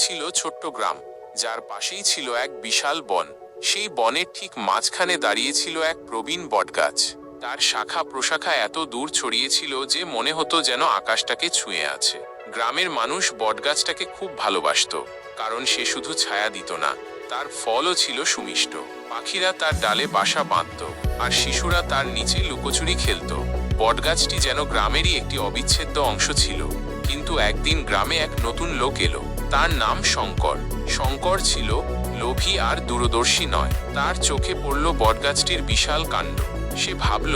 ছিল ছোট্ট গ্রাম, যার পাশেই ছিল এক বিশাল বন। সেই বনের ঠিক মাঝখানে দাঁড়িয়েছিল এক প্রবীণ বটগাছ। তার শাখা প্রশাখা এত দূর ছড়িয়েছিল যে মনে হতো যেন আকাশটাকে ছুঁয়ে আছে। গ্রামের মানুষ বটগাছটাকে খুব ভালোবাসত, কারণ সে শুধু ছায়া দিত না, তার ফলও ছিল সুমিষ্ট। পাখিরা তার ডালে বাসা বাঁধত, আর শিশুরা তার নিচে লুকোচুরি খেলত। বটগাছটি যেন গ্রামেরই একটি অবিচ্ছেদ্য অংশ ছিল। কিন্তু একদিন গ্রামে এক নতুন লোক এলো। তার নাম শঙ্কর। শঙ্কর ছিল লোভী আর দূরদর্শী নয়। তার চোখে পড়ল বটগাছটির বিশাল কাণ্ড। সে ভাবল,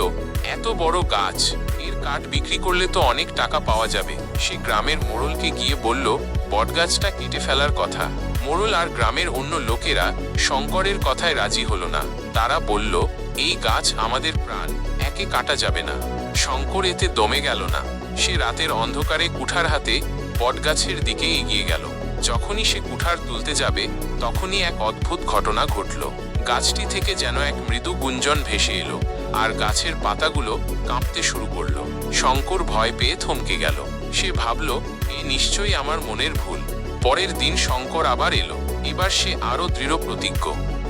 এত বড় গাছ, এর কাঠ বিক্রি করলে তো অনেক টাকা পাওয়া যাবে। সে গ্রামের মোড়লকে গিয়ে বলল বটগাছটা কেটে ফেলার কথা। মোড়ল আর গ্রামের অন্য লোকেরা শঙ্করের কথায় রাজি হলো না। তারা বলল, এই গাছ আমাদের প্রাণ, একে কাটা যাবে না। শঙ্কর এতে দমে গেল না। সে রাতের অন্ধকারে কুঠার হাতে বটগাছের দিকে এগিয়ে গেল। যখনই সে কুঠার তুলতে যাবে, তখনই এক অদ্ভুত ঘটনা ঘটল। গাছটি থেকে যেন এক মৃদু গুঞ্জন ভেসে এলো, আর গাছের পাতাগুলো কাঁপতে শুরু করলো। শঙ্কর ভয় পেয়ে থমকে গেল। সে ভাবল, এ নিশ্চয়ই আমার মনের ভুল। পরের দিন শঙ্কর আবার এলো। এবার সে আরো দৃঢ় প্রতিজ্ঞ।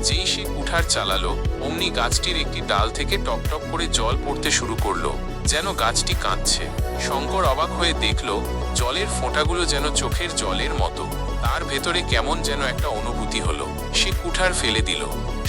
যেই সে কুঠার চালালো, অমনি গাছটির একটি ডাল থেকে টপটপ করে জল পড়তে শুরু করলো, যেন গাছটি কাঁদছে। শঙ্কর অবাক হয়ে দেখল, জলের ফোঁটাগুলো যেন চোখের জলের মতো। তার ভেতরে কেমন যেন একটা অনুভূতি হলো। সে কুঠার ফেলে দিল।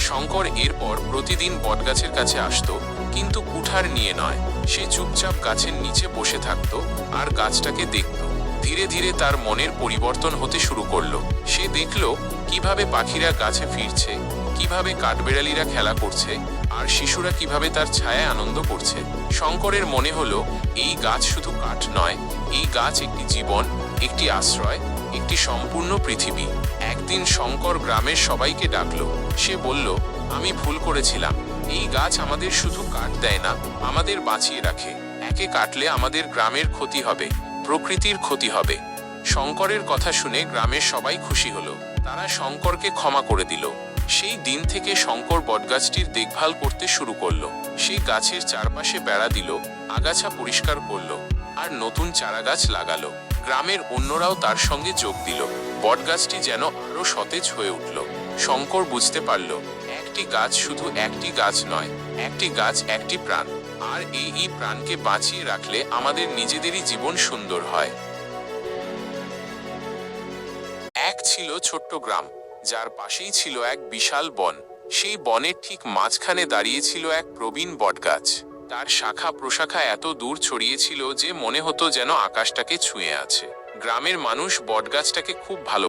শঙ্কর এরপর প্রতিদিন বটগাছের কাছে আসতো, কিন্তু কুঠার নিয়ে নয়। সে চুপচাপ গাছের নিচে বসে থাকত আর গাছটাকে দেখত। ধীরে ধীরে তার মনের পরিবর্তন হতে শুরু করলো। সে দেখল কিভাবে পাখিরা গাছে ফিরছে, কিভাবে কাঠবেড়ালিরা খেলা করছে, আর শিশুরা কিভাবে তার ছায়ায় আনন্দ করছে। শঙ্করের মনে হলো, এই গাছ শুধু কাঠ নয়, এই গাছ একটি জীবন, একটি আশ্রয়, একটি সম্পূর্ণ পৃথিবী। একদিন শঙ্কর গ্রামের সবাইকে ডাকলো। সে বলল, আমি ভুল করেছিলাম। এই গাছ আমাদের শুধু কাঠ দেয় না, আমাদের বাঁচিয়ে রাখে। একে কাটলে আমাদের গ্রামের ক্ষতি হবে, প্রকৃতির ক্ষতি হবে। শঙ্করের কথা শুনে গ্রামের সবাই খুশি হলো। তারা শঙ্করকে ক্ষমা করে দিল। সেই দিন থেকে শঙ্কর বটগাছটির দেখভাল করতে শুরু করলো। সেই গাছের চারপাশে বেড়া দিল, আগাছা পরিষ্কার করলো, আর নতুন চারাগাছ লাগালো। গ্রামের অন্যরাও তার সঙ্গে যোগ দিল। বটগাছটি যেন আরো সতেজ হয়ে উঠল। শঙ্কর বুঝতে পারল, একটি গাছ শুধু একটি গাছ নয়, একটি গাছ একটি প্রাণ। আর এই প্রাণকে বাঁচিয়ে রাখলে আমাদের নিজেদেরই জীবন সুন্দর হয়। এক ছিল ছোট্ট গ্রাম, যার পাশেই ছিল এক বিশাল বন। সেই বনের ঠিক মাঝখানে দাঁড়িয়েছিল এক প্রবীণ বটগাছ। তার শাখা প্রশাখা এত দূর ছড়িয়েছিল যে মনে হতো যেন আকাশটাকে ছুঁয়ে আছে। গ্রামের মানুষ বটগাছটাকে খুব ভালো